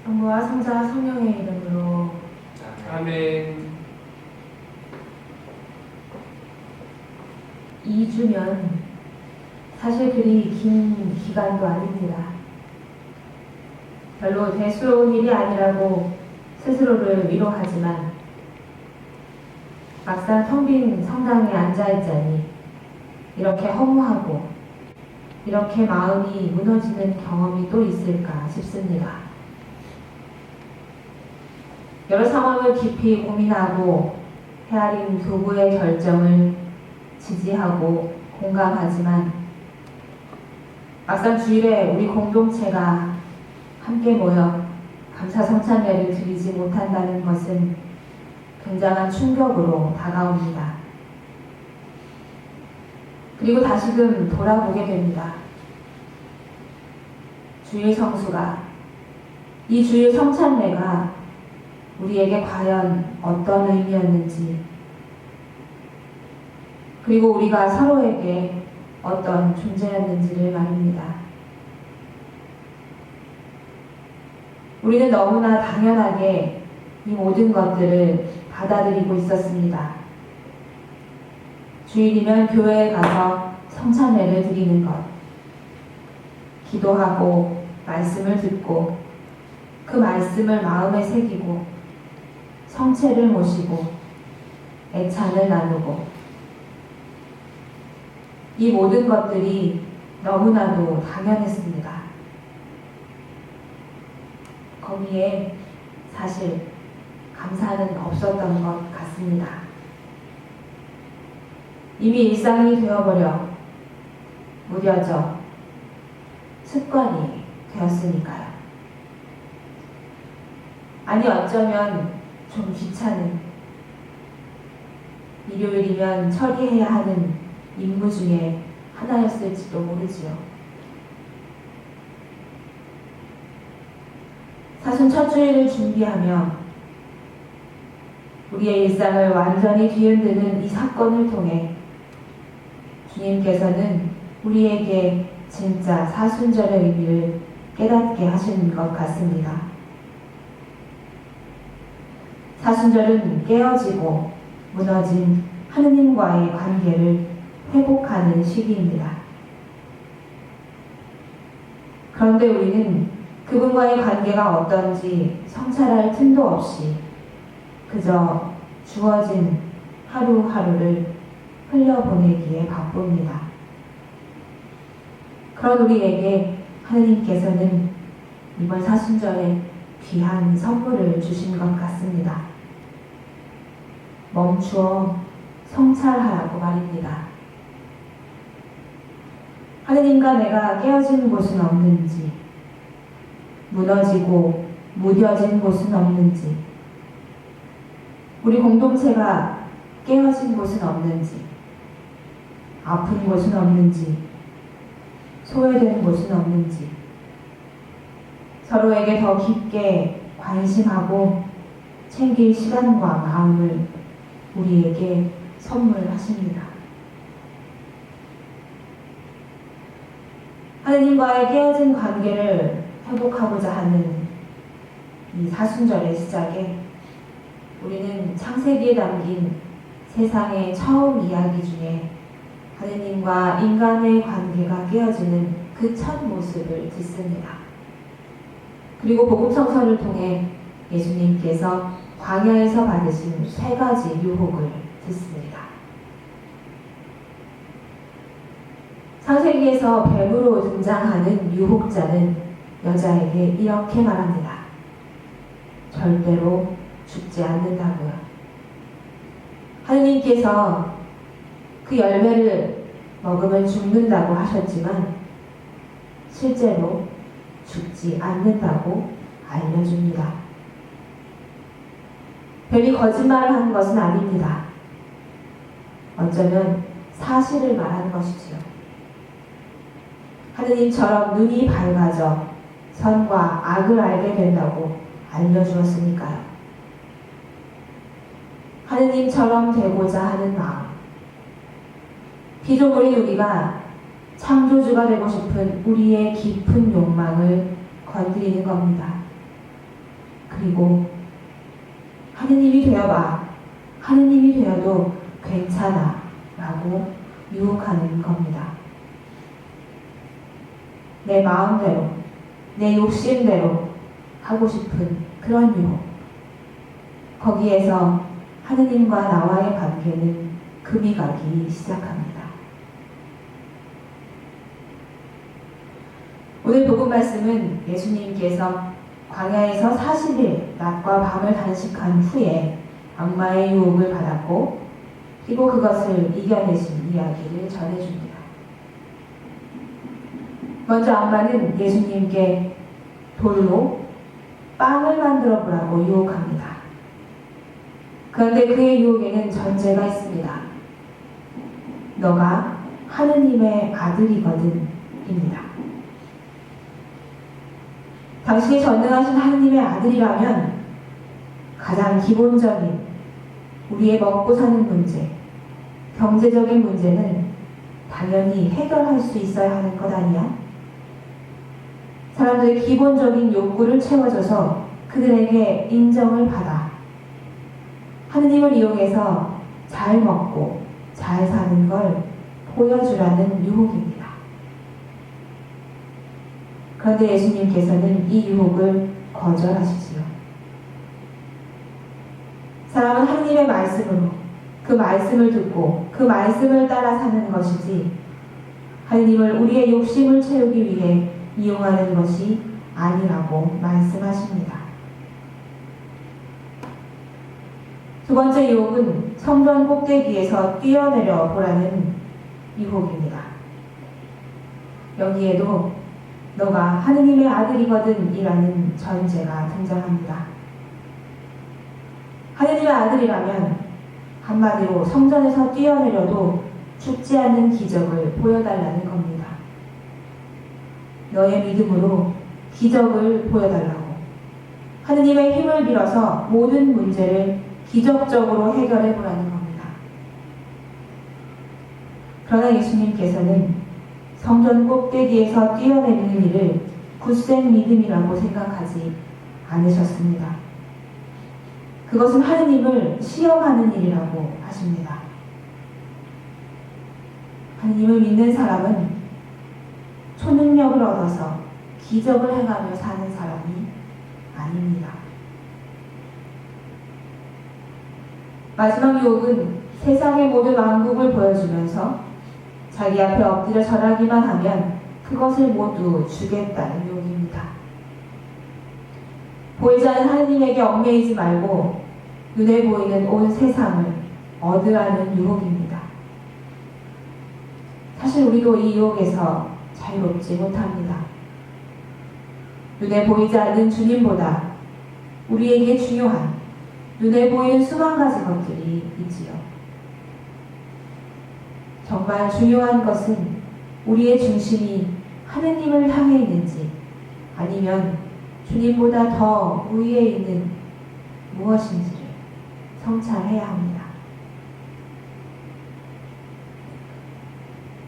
성부와 성자 성령의 이름으로 아멘. 2주면 사실 그리 긴 기간도 아닙니다. 별로 대수로운 일이 아니라고 스스로를 위로하지만 막상 텅 빈 성당에 앉아있자니 이렇게 허무하고 이렇게 마음이 무너지는 경험이 또 있을까 싶습니다. 여러 상황을 깊이 고민하고 헤아린 교구의 결정을 지지하고 공감하지만 막상 주일에 우리 공동체가 함께 모여 감사성찬례를 드리지 못한다는 것은 굉장한 충격으로 다가옵니다. 그리고 다시금 돌아보게 됩니다. 주일 성수가, 이 주일 성찬례가 우리에게 과연 어떤 의미였는지, 그리고 우리가 서로에게 어떤 존재였는지를 말입니다. 우리는 너무나 당연하게 이 모든 것들을 받아들이고 있었습니다. 주일이면 교회에 가서 성찬례를 드리는 것, 기도하고 말씀을 듣고 그 말씀을 마음에 새기고 성체를 모시고 애찬을 나누고, 이 모든 것들이 너무나도 당연했습니다. 거기에 사실 감사는 없었던 것 같습니다. 이미 일상이 되어버려 무뎌져 습관이 되었으니까요. 아니 어쩌면 좀 귀찮은, 일요일이면 처리해야 하는 임무 중에 하나였을지도 모르지요. 사순 첫 주일을 준비하며 우리의 일상을 완전히 뒤흔드는 이 사건을 통해 주님께서는 우리에게 진짜 사순절의 의미를 깨닫게 하시는 것 같습니다. 사순절은 깨어지고 무너진 하느님과의 관계를 회복하는 시기입니다. 그런데 우리는 그분과의 관계가 어떤지 성찰할 틈도 없이 그저 주어진 하루하루를 흘려보내기에 바쁩니다. 그런 우리에게 하느님께서는 이번 사순절에 귀한 선물을 주신 것 같습니다. 멈추어 성찰하라고 말입니다. 하느님과 내가 깨어진 곳은 없는지, 무너지고 무뎌진 곳은 없는지, 우리 공동체가 깨어진 곳은 없는지, 아픈 곳은 없는지, 소외된 곳은 없는지, 서로에게 더 깊게 관심하고 챙길 시간과 마음을 우리에게 선물하십니다. 하느님과의 깨어진 관계를 회복하고자 하는 이 사순절의 시작에 우리는 창세기에 담긴 세상의 처음 이야기 중에 하느님과 인간의 관계가 깨어지는 그 첫 모습을 듣습니다. 그리고 복음성서를 통해 예수님께서 광야에서 받으신 3가지 유혹을 듣습니다. 창세기에서 뱀으로 등장하는 유혹자는 여자에게 이렇게 말합니다. 절대로 죽지 않는다고요. 하느님께서 그 열매를 먹으면 죽는다고 하셨지만 실제로 죽지 않는다고 알려줍니다. 뱀이 거짓말을 한 것은 아닙니다. 어쩌면 사실을 말하는 것이지요. 하느님처럼 눈이 밝아져 선과 악을 알게 된다고 알려주었으니까요. 하느님처럼 되고자 하는 마음, 피조물인 우리가 창조주가 되고 싶은 우리의 깊은 욕망을 건드리는 겁니다. 그리고 하느님이 되어봐. 하느님이 되어도 괜찮아. 라고 유혹하는 겁니다. 내 마음대로, 내 욕심대로 하고 싶은 그런 유혹. 거기에서 하느님과 나와의 관계는 금이 가기 시작합니다. 오늘 복음 말씀은 예수님께서 광야에서 40일 낮과 밤을 단식한 후에 악마의 유혹을 받았고 그리고 그것을 이겨내신 이야기를 전해줍니다. 먼저 악마는 예수님께 돌로 빵을 만들어 보라고 유혹합니다. 그런데 그의 유혹에는 전제가 있습니다. 너가 하느님의 아들이거든 입니다. 당신이 전능하신 하느님의 아들이라면 가장 기본적인 우리의 먹고 사는 문제, 경제적인 문제는 당연히 해결할 수 있어야 하는 것 아니야? 사람들의 기본적인 욕구를 채워줘서 그들에게 인정을 받아 하느님을 이용해서 잘 먹고 잘 사는 걸 보여주라는 유혹입니다. 그런데 예수님께서는 이 유혹을 거절하시지요. 사람은 하느님의 말씀으로 그 말씀을 듣고 그 말씀을 따라 사는 것이지 하느님을 우리의 욕심을 채우기 위해 이용하는 것이 아니라고 말씀하십니다. 두 번째 유혹은 성전 꼭대기에서 뛰어내려 보라는 유혹입니다. 여기에도 너가 하느님의 아들이거든 이라는 전제가 등장합니다. 하느님의 아들이라면 한마디로 성전에서 뛰어내려도 죽지 않는 기적을 보여달라는 겁니다. 너의 믿음으로 기적을 보여달라고 하느님의 힘을 빌어서 모든 문제를 기적적으로 해결해 보라는 겁니다. 그러나 예수님께서는 성전 꼭대기에서 뛰어내리는 일을 굳센 믿음이라고 생각하지 않으셨습니다. 그것은 하느님을 시험하는 일이라고 하십니다. 하느님을 믿는 사람은 초능력을 얻어서 기적을 행하며 사는 사람이 아닙니다. 마지막 유혹은 세상의 모든 왕국을 보여주면서 자기 앞에 엎드려 절하기만 하면 그것을 모두 주겠다는 유혹입니다. 보이지 않는 하느님에게 얽매이지 말고 눈에 보이는 온 세상을 얻으라는 유혹입니다. 사실 우리도 이 유혹에서 자유롭지 못합니다. 눈에 보이지 않는 주님보다 우리에게 중요한 눈에 보이는 수만 가지 것들이 있지요. 정말 중요한 것은 우리의 중심이 하느님을 향해 있는지 아니면 주님보다 더 위에 있는 무엇인지를 성찰해야 합니다.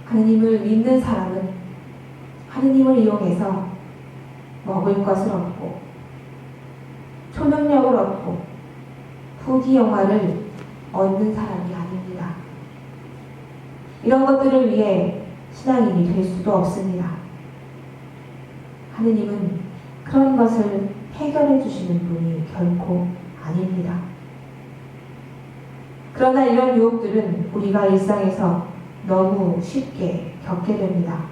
하느님을 믿는 사람은 하느님을 이용해서 먹을 것을 얻고 초능력을 얻고 부귀영화를 얻는 사람이 아닙니다. 이런 것들을 위해 신앙인이 될 수도 없습니다. 하느님은 그런 것을 해결해 주시는 분이 결코 아닙니다. 그러나 이런 유혹들은 우리가 일상에서 너무 쉽게 겪게 됩니다.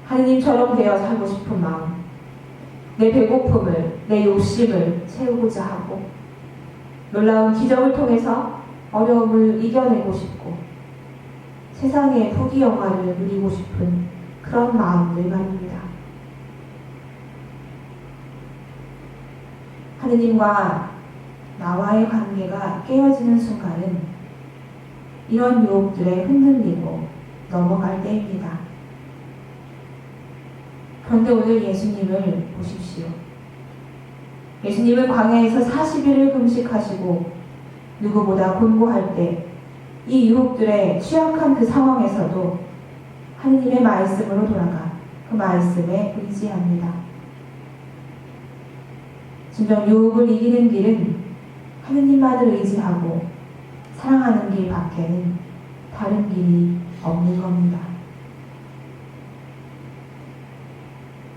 하느님처럼 되어 살고 싶은 마음, 내 배고픔을, 내 욕심을 채우고자 하고 놀라운 기적을 통해서 어려움을 이겨내고 싶고 세상의 부귀영화를 누리고 싶은 그런 마음들 말입니다. 하느님과 나와의 관계가 깨어지는 순간은 이런 유혹들에 흔들리고 넘어갈 때입니다. 그런데 오늘 예수님을 보십시오. 예수님은 광야에서 40일을 금식하시고 누구보다 곤고할 때 이 유혹들에 취약한 그 진정 유혹을 이기는 길은 하느님만을 의지하고 사랑하는 길 밖에는 다른 길이 없는 겁니다.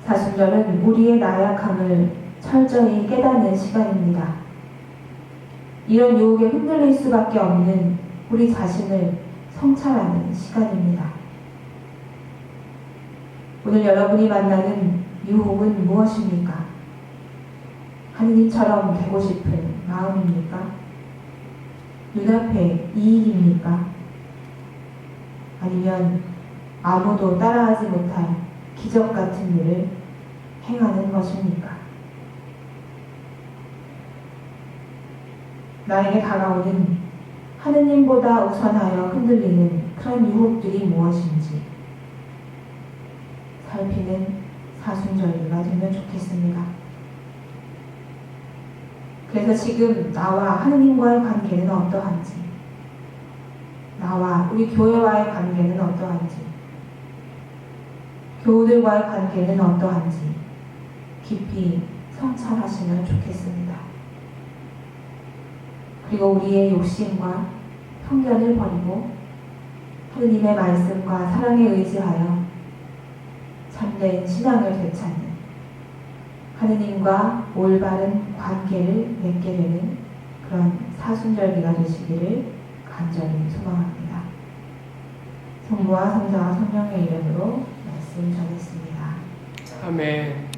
사순절은 우리의 나약함을 철저히 깨닫는 시간입니다. 이런 유혹에 흔들릴 수밖에 없는 우리 자신을 성찰하는 시간입니다. 오늘 여러분이 만나는 유혹은 무엇입니까? 하느님처럼 되고 싶은 마음입니까? 눈앞에 이익입니까? 아니면 아무도 따라하지 못할 기적 같은 일을 행하는 것입니까? 나에게 다가오는 하느님보다 우선하여 흔들리는 그런 유혹들이 무엇인지 살피는 사순절기가 되면 좋겠습니다. 그래서 지금 나와 하느님과의 관계는 어떠한지, 나와 우리 교회와의 관계는 어떠한지, 교우들과의 관계는 어떠한지 깊이 성찰하시면 좋겠습니다. 그리고 우리의 욕심과 편견을 버리고 하느님의 말씀과 사랑에 의지하여 참된 신앙을 되찾는, 하느님과 올바른 관계를 맺게 되는 그런 사순절기가 되시기를 간절히 소망합니다. 성부와 성자와 성령의 이름으로 말씀 전했습니다. 아멘.